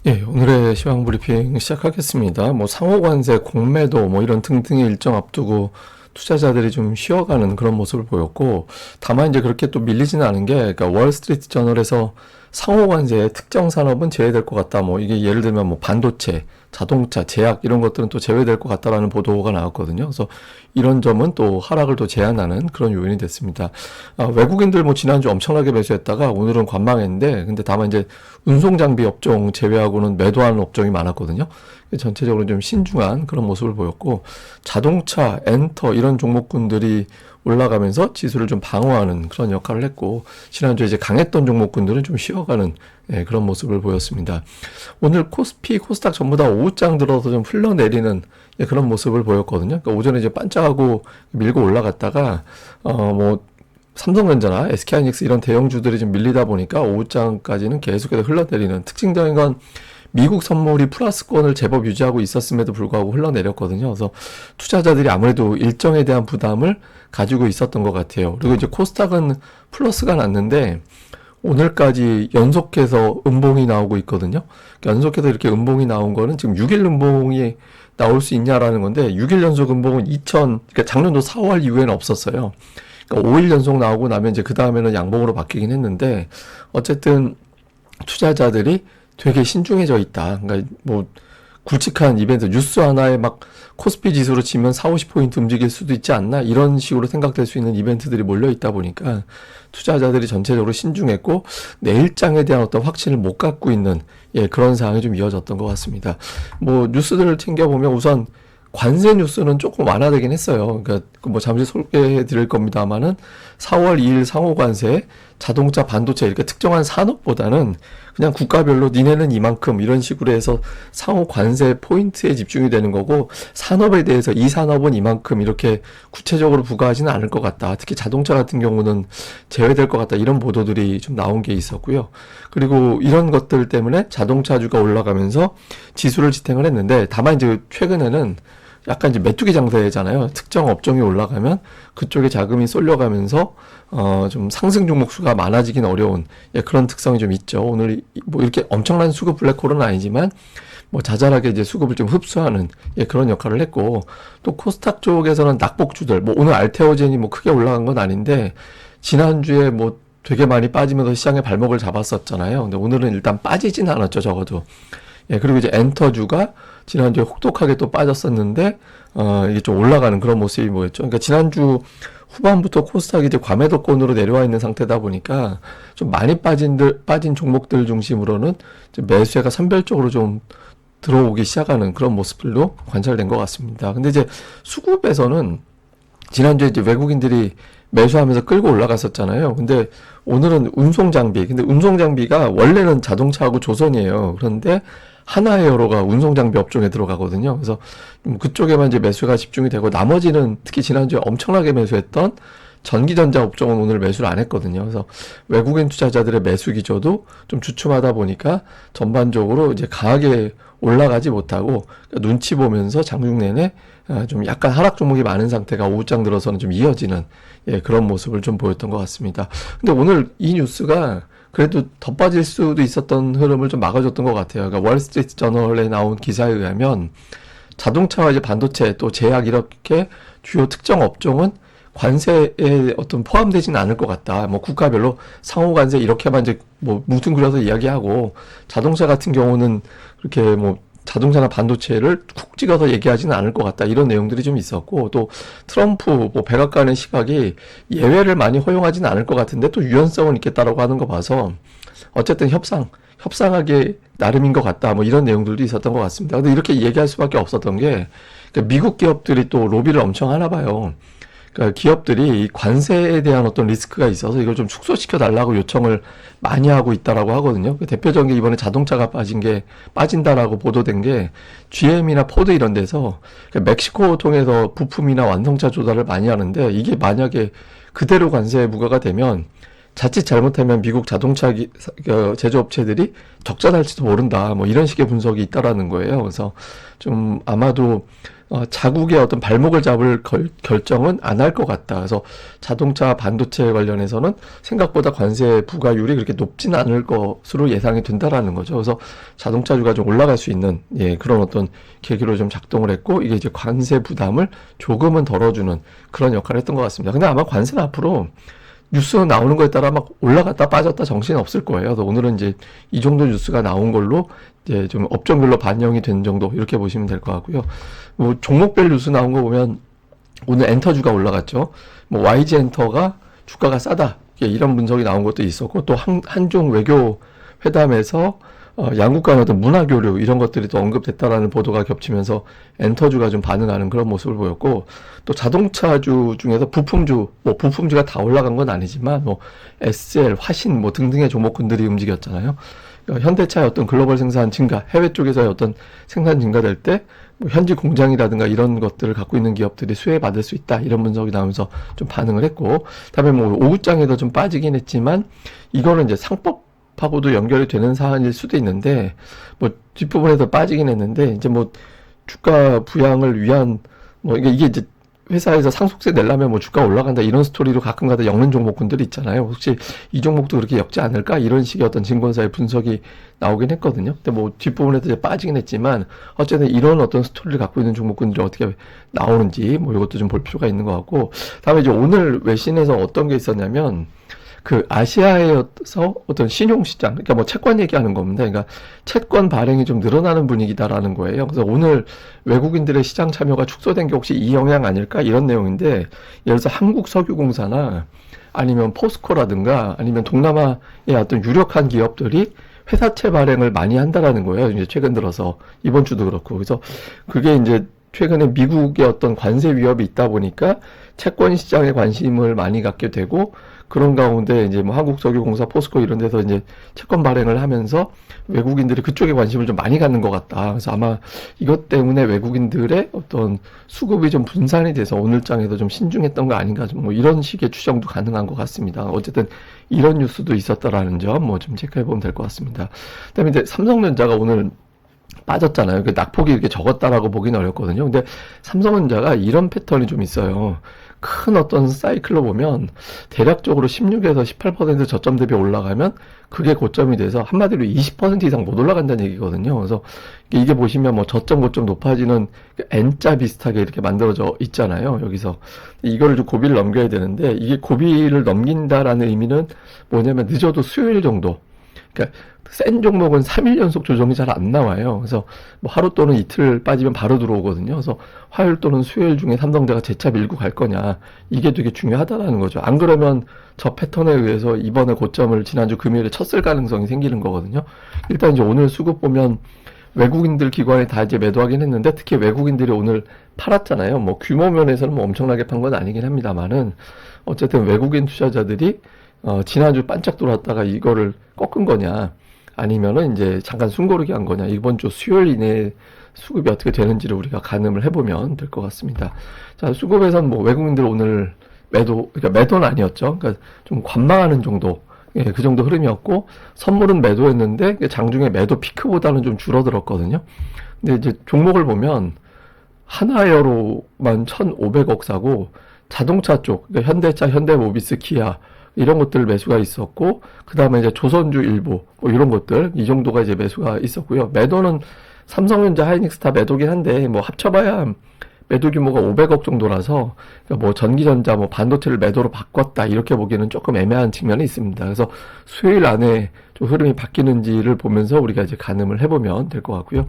예, 오늘의 시황 브리핑 시작하겠습니다. 상호 관세, 공매도 이런 등등의 일정 앞두고 투자자들이 좀 쉬어가는 그런 모습을 보였고, 다만 이제 그렇게 또 밀리지는 않은 게, 그러니까 월스트리트 저널에서 상호 관세의 특정 산업은 제외될 것 같다. 이게 예를 들면 반도체, 자동차, 제약 이런 것들은 또 제외될 것 같다라는 보도가 나왔거든요. 그래서 이런 점은 또 하락을 또 제한하는 그런 요인이 됐습니다. 외국인들 지난주 엄청나게 매수했다가 오늘은 관망했는데, 근데 다만 이제 운송 장비 업종 제외하고는 매도하는 업종이 많았거든요. 전체적으로 좀 신중한 그런 모습을 보였고, 자동차, 엔터 이런 종목군들이 올라가면서 지수를 좀 방어하는 그런 역할을 했고, 지난주에 이제 강했던 종목군들은 좀 쉬어가는 그런 모습을 보였습니다. 오늘 코스피, 코스닥 전부 다 오후장 들어서 좀 흘러내리는 그런 모습을 보였거든요. 그러니까 오전에 이제 반짝하고 밀고 올라갔다가 삼성전자나 SK하이닉스 이런 대형주들이 좀 밀리다 보니까 오후장까지는 계속해서 흘러내리는, 특징적인 건 미국 선물이 플러스권을 제법 유지하고 있었음에도 불구하고 흘러내렸거든요. 그래서 투자자들이 아무래도 일정에 대한 부담을 가지고 있었던 것 같아요. 그리고 이제 코스닥은 플러스가 났는데 오늘까지 연속해서 음봉이 나오고 있거든요. 그러니까 연속해서 이렇게 음봉이 나온 거는 지금 6일 음봉이 나올 수 있냐라는 건데, 6일 연속 음봉은 그러니까 작년도 4월 이후에는 없었어요. 그러니까 5일 연속 나오고 나면 이제 그 다음에는 양봉으로 바뀌긴 했는데, 어쨌든 투자자들이 되게 신중해져 있다. 그러니까 굵직한 이벤트, 뉴스 하나에 코스피 지수로 치면 4, 50포인트 움직일 수도 있지 않나? 이런 식으로 생각될 수 있는 이벤트들이 몰려 있다 보니까 투자자들이 전체적으로 신중했고, 내일장에 대한 어떤 확신을 못 갖고 있는 그런 상황이 좀 이어졌던 것 같습니다. 뉴스들을 챙겨보면 우선 관세 뉴스는 조금 완화되긴 했어요. 그러니까 잠시 소개해 드릴 겁니다만은 4월 2일 상호 관세, 자동차, 반도체 이렇게 특정한 산업보다는 그냥 국가별로 니네는 이만큼 이런 식으로 해서 상호 관세 포인트에 집중이 되는 거고, 산업에 대해서 이 산업은 이만큼 이렇게 구체적으로 부과하지는 않을 것 같다. 특히 자동차 같은 경우는 제외될 것 같다. 이런 보도들이 좀 나온 게 있었고요. 그리고 이런 것들 때문에 자동차주가 올라가면서 지수를 지탱을 했는데, 다만 이제 최근에는 약간 이제 메뚜기 장세잖아요. 특정 업종이 올라가면 그쪽에 자금이 쏠려가면서 좀 상승 종목 수가 많아지긴 어려운 그런 특성이 좀 있죠. 오늘 이렇게 엄청난 수급 블랙홀은 아니지만 자잘하게 이제 수급을 좀 흡수하는 그런 역할을 했고, 또 코스닥 쪽에서는 낙폭주들, 오늘 알테오젠이 크게 올라간 건 아닌데 지난주에 되게 많이 빠지면서 시장에 발목을 잡았었잖아요. 근데 오늘은 일단 빠지진 않았죠, 적어도. 그리고 이제 엔터주가 지난주에 혹독하게 또 빠졌었는데, 이게 좀 올라가는 그런 모습이 보였죠. 그러니까 지난주 후반부터 코스닥이 이제 과매도권으로 내려와 있는 상태다 보니까 좀 많이 빠진 종목들 중심으로는 매수세가 선별적으로 좀 들어오기 시작하는 그런 모습들도 관찰된 것 같습니다. 근데 이제 수급에서는 지난주에 이제 외국인들이 매수하면서 끌고 올라갔었잖아요. 근데 오늘은 운송 장비. 근데 운송 장비가 원래는 자동차하고 조선이에요. 그런데 하나에어로가 운송 장비 업종에 들어가거든요. 그래서 그쪽에만 이제 매수가 집중이 되고, 나머지는 특히 지난주에 엄청나게 매수했던 전기전자 업종은 오늘 매수를 안 했거든요. 그래서 외국인 투자자들의 매수 기조도 좀 주춤하다 보니까 전반적으로 이제 강하게 올라가지 못하고 눈치 보면서 장중 내내 좀 약간 하락 종목이 많은 상태가 오후장 들어서는 좀 이어지는 그런 모습을 좀 보였던 것 같습니다. 근데 오늘 이 뉴스가 그래도 더 빠질 수도 있었던 흐름을 좀 막아줬던 것 같아요. 그러니까 월스트리트 저널에 나온 기사에 의하면 자동차와 이제 반도체 또 제약 이렇게 주요 특정 업종은 관세에 포함되지는 않을 것 같다. 국가별로 상호 관세 이렇게만 이제 뭉뚱그려서 이야기하고, 자동차 같은 경우는 그렇게 자동차나 반도체를 쿡 찍어서 얘기하지는 않을 것 같다. 이런 내용들이 좀 있었고, 또 트럼프 백악관의 시각이 예외를 많이 허용하지는 않을 것 같은데 또 유연성은 있겠다라고 하는 거 봐서 어쨌든 협상하기 나름인 것 같다. 이런 내용들도 있었던 것 같습니다. 근데 이렇게 얘기할 수밖에 없었던 게, 그러니까 미국 기업들이 또 로비를 엄청 하나 봐요. 그러니까 기업들이 이 관세에 대한 어떤 리스크가 있어서 이걸 좀 축소시켜 달라고 요청을 많이 하고 있다라고 하거든요. 대표적인 게 이번에 자동차가 빠진다라고 보도된 게 GM이나 포드 이런 데서 멕시코 통해서 부품이나 완성차 조달을 많이 하는데, 이게 만약에 그대로 관세에 부과가 되면 자칫 잘못하면 미국 자동차 제조업체들이 적자 날지도 모른다. 이런 식의 분석이 있다라는 거예요. 그래서 좀 아마도 자국의 어떤 발목을 잡을 결정은 안 할 것 같다. 그래서 자동차 반도체 관련해서는 생각보다 관세 부과율이 그렇게 높지는 않을 것으로 예상이 된다라는 거죠. 그래서 자동차주가 좀 올라갈 수 있는 그런 어떤 계기로 좀 작동을 했고, 이게 이제 관세 부담을 조금은 덜어주는 그런 역할을 했던 것 같습니다. 근데 아마 관세는 앞으로 뉴스 나오는 거에 따라 막 올라갔다 빠졌다 정신이 없을 거예요. 그래서 오늘은 이제 이 정도 뉴스가 나온 걸로 이제 좀 업종별로 반영이 된 정도 이렇게 보시면 될 것 같고요. 뭐 종목별 뉴스 나온 거 보면 오늘 엔터주가 올라갔죠. 뭐 YG 엔터가 주가가 싸다 이런 분석이 나온 것도 있었고, 또 한중 외교 회담에서 양국 간 어떤 문화 교류 이런 것들이 또 언급됐다라는 보도가 겹치면서 엔터주가 좀 반응하는 그런 모습을 보였고, 또 자동차주 중에서 부품주가 다 올라간 건 아니지만 뭐 SL, 화신 뭐 등등의 종목군들이 움직였잖아요. 현대차의 어떤 글로벌 생산 증가, 해외 쪽에서의 어떤 생산 증가될 때 뭐 현지 공장이라든가 이런 것들을 갖고 있는 기업들이 수혜받을 수 있다 이런 분석이 나오면서 좀 반응을 했고, 그다음에 뭐 오후장에도 좀 빠지긴 했지만 이거는 이제 상법하고도 연결이 되는 사안일 수도 있는데 뭐 뒷부분에서 빠지긴 했는데, 이제 뭐 주가 부양을 위한 뭐 이게 이제 회사에서 상속세 내려면 뭐 주가 올라간다 이런 스토리로 가끔가다 엮는 종목군들이 있잖아요. 혹시 이 종목도 그렇게 엮지 않을까 이런 식의 어떤 증권사의 분석이 나오긴 했거든요. 근데 뭐 뒷부분에서 이제 빠지긴 했지만 어쨌든 이런 어떤 스토리를 갖고 있는 종목군들이 어떻게 나오는지 뭐 이것도 좀 볼 필요가 있는 것 같고, 다음에 이제 오늘 외신에서 어떤 게 있었냐면 그 아시아에서 어떤 신용시장, 그러니까 뭐 채권 얘기하는 겁니다. 그러니까 채권 발행이 좀 늘어나는 분위기다라는 거예요. 그래서 오늘 외국인들의 시장 참여가 축소된 게 혹시 이 영향 아닐까 이런 내용인데, 예를 들어서 한국석유공사나 아니면 포스코라든가 아니면 동남아의 어떤 유력한 기업들이 회사채 발행을 많이 한다라는 거예요. 이제 최근 들어서 이번 주도 그렇고, 그래서 그게 이제 최근에 미국의 어떤 관세 위협이 있다 보니까 채권 시장에 관심을 많이 갖게 되고, 그런 가운데 이제 뭐 한국석유공사, 포스코 이런 데서 이제 채권 발행을 하면서 외국인들이 그쪽에 관심을 좀 많이 갖는 것 같다. 그래서 아마 이것 때문에 외국인들의 어떤 수급이 좀 분산이 돼서 오늘장에도 좀 신중했던 거 아닌가, 뭐 이런 식의 추정도 가능한 것 같습니다. 어쨌든 이런 뉴스도 있었다라는 점 뭐 좀 체크해 보면 될 것 같습니다. 그다음에 이제 삼성전자가 오늘 빠졌잖아요. 그 낙폭이 이렇게 적었다라고 보기는 어렵거든요. 근데 삼성전자가 이런 패턴이 좀 있어요. 큰 어떤 사이클로 보면 대략적으로 16에서 18% 저점 대비 올라가면 그게 고점이 돼서 한마디로 20% 이상 못 올라간다는 얘기거든요. 그래서 이게 보시면 뭐 저점 고점 높아지는 N자 비슷하게 이렇게 만들어져 있잖아요. 여기서 이거를 좀 고비를 넘겨야 되는데, 이게 고비를 넘긴다라는 의미는 뭐냐면 늦어도 수요일 정도, 그러니까 센 종목은 3일 연속 조정이 잘 안 나와요. 그래서 뭐 하루 또는 이틀 빠지면 바로 들어오거든요. 그래서 화요일 또는 수요일 중에 삼성전자가 재차 밀고 갈 거냐, 이게 되게 중요하다라는 거죠. 안 그러면 저 패턴에 의해서 이번에 고점을 지난주 금요일에 쳤을 가능성이 생기는 거거든요. 일단 이제 오늘 수급 보면 외국인들 기관이 다 이제 매도하긴 했는데, 특히 외국인들이 오늘 팔았잖아요. 뭐 규모 면에서는 뭐 엄청나게 판 건 아니긴 합니다만은 어쨌든 외국인 투자자들이 지난주 반짝 돌았다가 이거를 꺾은 거냐, 아니면은 이제 잠깐 숨고르기 한 거냐, 이번 주 수요일 이내에 수급이 어떻게 되는지를 우리가 가늠을 해보면 될 것 같습니다. 자, 수급에선 뭐 외국인들 오늘 그러니까 매도는 아니었죠. 그러니까 좀 관망하는 정도, 그 정도 흐름이었고, 선물은 매도했는데 장중에 매도 피크보다는 좀 줄어들었거든요. 근데 이제 종목을 보면 하나여로만 1,500억 사고, 자동차 쪽, 그러니까 현대차, 현대모비스, 기아 이런 것들 매수가 있었고, 그 다음에 이제 조선주 일부, 뭐 이런 것들, 이 정도가 이제 매수가 있었고요. 매도는 삼성전자, 하이닉스 다 매도긴 한데, 뭐 합쳐봐야 매도 규모가 500억 정도라서, 그러니까 뭐 전기전자, 뭐 반도체를 매도로 바꿨다, 이렇게 보기에는 조금 애매한 측면이 있습니다. 그래서 수요일 안에 좀 흐름이 바뀌는지를 보면서 우리가 이제 가늠을 해보면 될 것 같고요.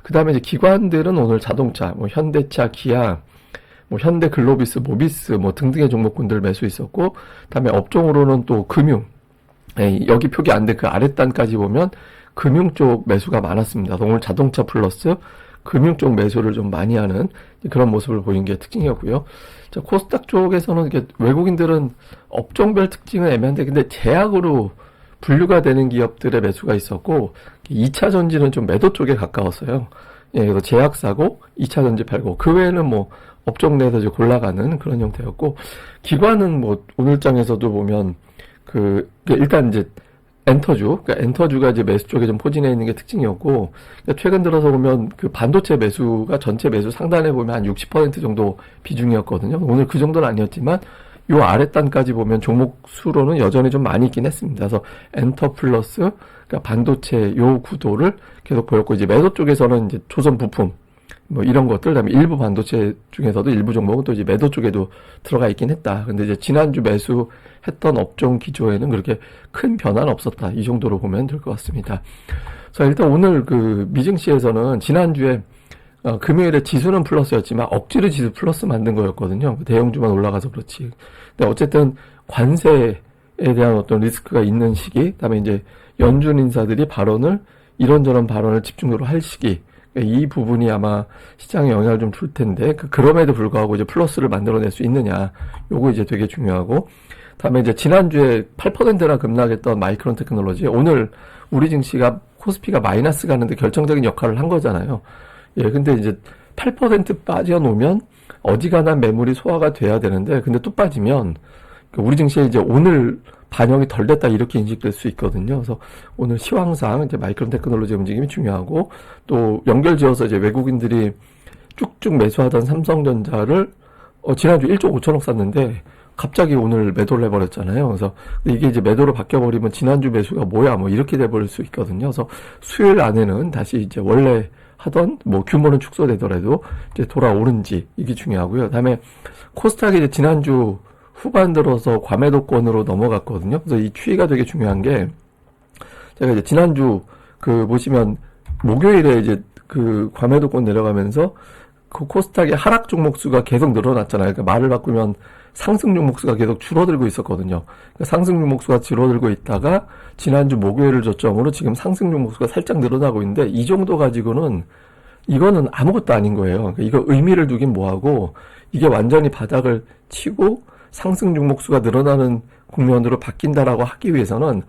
그 다음에 이제 기관들은 오늘 자동차, 뭐 현대차, 기아, 뭐 현대 글로비스, 모비스 뭐 등등의 종목군들 매수 있었고, 그다음에 업종으로는 또 금융, 여기 표기 안 돼 그 아랫단까지 보면 금융 쪽 매수가 많았습니다. 오늘 자동차 플러스 금융 쪽 매수를 좀 많이 하는 그런 모습을 보인 게 특징이었고요. 자, 코스닥 쪽에서는 이게 외국인들은 업종별 특징은 애매한데, 근데 제약으로 분류가 되는 기업들의 매수가 있었고, 2차 전지는 좀 매도 쪽에 가까웠어요. 그래서 제약 사고 2차 전지 팔고, 그 외에는 뭐 업종 내에서 이제 골라가는 그런 형태였고, 기관은 뭐 오늘장에서도 보면 일단 이제 그러니까 엔터주가 이제 매수 쪽에 좀 포진해 있는 게 특징이었고, 그러니까 최근 들어서 보면 그 반도체 매수가 전체 매수 상단에 보면 한 60% 정도 비중이었거든요. 오늘 그 정도는 아니었지만, 요 아랫단까지 보면 종목 수로는 여전히 좀 많이 있긴 했습니다. 그래서 엔터 플러스, 그러니까 반도체 요 구도를 계속 보였고, 이제 매도 쪽에서는 이제 조선 부품, 뭐 이런 것들, 그다음에 일부 반도체 중에서도 일부 종목은 또 이제 매도 쪽에도 들어가 있긴 했다. 근데 이제 지난주 매수했던 업종 기조에는 그렇게 큰 변화는 없었다. 이 정도로 보면 될 것 같습니다. 자, 일단 오늘 그 미증시에서는 지난주에 금요일에 지수는 플러스였지만 억지로 지수 플러스 만든 거였거든요. 대형주만 올라가서 그렇지. 근데 어쨌든 관세에 대한 어떤 리스크가 있는 시기, 그다음에 이제 연준 인사들이 이런저런 발언을 집중적으로 할 시기, 이 부분이 아마 시장에 영향을 좀 줄 텐데, 그럼에도 불구하고 이제 플러스를 만들어낼 수 있느냐, 요거 이제 되게 중요하고, 다음에 이제 지난주에 8%나 급락했던 마이크론 테크놀로지, 오늘 우리 증시가 코스피가 마이너스 가는데 결정적인 역할을 한 거잖아요. 예, 근데 이제 8% 빠져놓으면 어지간한 매물이 소화가 돼야 되는데, 근데 또 빠지면, 우리 증시에 이제 오늘 반영이 덜 됐다 이렇게 인식될 수 있거든요. 그래서 오늘 시황상 이제 마이크론 테크놀로지 움직임이 중요하고, 또 연결지어서 이제 외국인들이 쭉쭉 매수하던 삼성전자를 지난주 1조 5천억 샀는데 갑자기 오늘 매도를 해버렸잖아요. 그래서 이게 이제 매도로 바뀌어버리면 지난주 매수가 뭐야 뭐 이렇게 돼버릴 수 있거든요. 그래서 수요일 안에는 다시 이제 원래 하던 뭐 규모는 축소되더라도 이제 돌아오는지 이게 중요하고요. 그다음에 코스닥이 이제 지난주 후반 들어서 과매도권으로 넘어갔거든요. 그래서 이 추이가 되게 중요한 게, 제가 이제 지난주 보시면 목요일에 이제 과매도권 내려가면서 그 코스닥의 하락 종목 수가 계속 늘어났잖아요. 그러니까 말을 바꾸면 상승 종목 수가 계속 줄어들고 있었거든요. 그러니까 상승 종목 수가 줄어들고 있다가 지난주 목요일을 저점으로 지금 상승 종목 수가 살짝 늘어나고 있는데, 이 정도 가지고는 이거는 아무것도 아닌 거예요. 그러니까 이거 의미를 두긴 뭐하고, 이게 완전히 바닥을 치고 상승 종목수가 늘어나는 국면으로 바뀐다라고 하기 위해서는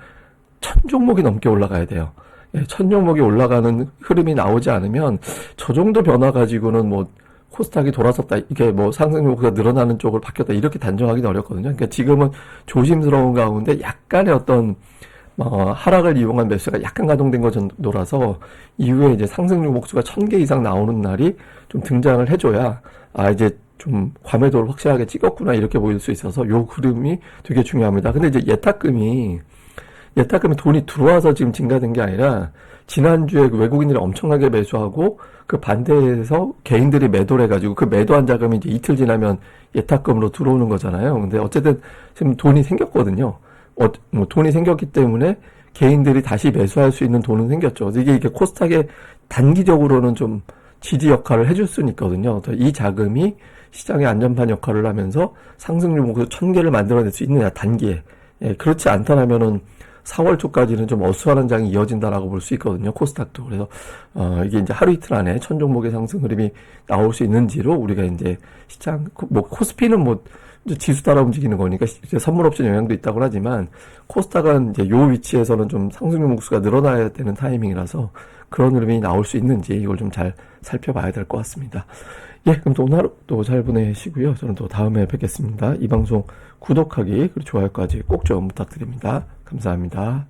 1000종목이 넘게 올라가야 돼요. 1000종목이 올라가는 흐름이 나오지 않으면 저 정도 변화 가지고는 뭐 코스닥이 돌아섰다, 이게 뭐 상승 종목수가 늘어나는 쪽으로 바뀌었다 이렇게 단정하기는 어렵거든요. 그러니까 지금은 조심스러운 가운데 약간의 어떤 하락을 이용한 매수가 약간 가동된 거 정도라서, 이후에 이제 상승 종목수가 1000개 이상 나오는 날이 좀 등장을 해줘야 이제 좀 과매도를 확실하게 찍었구나 이렇게 보일 수 있어서 요 흐름이 되게 중요합니다. 근데 이제 예탁금이 돈이 들어와서 지금 증가된 게 아니라, 지난주에 외국인들이 엄청나게 매수하고 그 반대에서 개인들이 매도를 해가지고 그 매도한 자금이 이제 이틀 지나면 예탁금으로 들어오는 거잖아요. 근데 어쨌든 지금 돈이 생겼거든요. 뭐 돈이 생겼기 때문에 개인들이 다시 매수할 수 있는 돈은 생겼죠. 이게 코스닥에 단기적으로는 좀 지지 역할을 해줄 수는 있거든요. 이 자금이 시장의 안전판 역할을 하면서 상승 종목에서 1000개를 만들어낼 수 있느냐, 단기에. 예, 그렇지 않다면은 4월 초까지는 좀 어수선한 장이 이어진다라고 볼 수 있거든요, 코스닥도. 그래서 이게 이제 하루 이틀 안에 1000종목의 상승 흐름이 나올 수 있는지로 우리가 이제 시장, 뭐 코스피는 뭐 지수 따라 움직이는 거니까 이제 선물 옵션 영향도 있다고 하지만, 코스닥은 이제 요 위치에서는 좀 상승 종목수가 늘어나야 되는 타이밍이라서 그런 흐름이 나올 수 있는지 이걸 좀 잘 살펴봐야 될 것 같습니다. 예, 그럼 또 오늘 하루 또 잘 보내시고요. 저는 또 다음에 뵙겠습니다. 이 방송 구독하기 그리고 좋아요까지 꼭 좀 부탁드립니다. 감사합니다.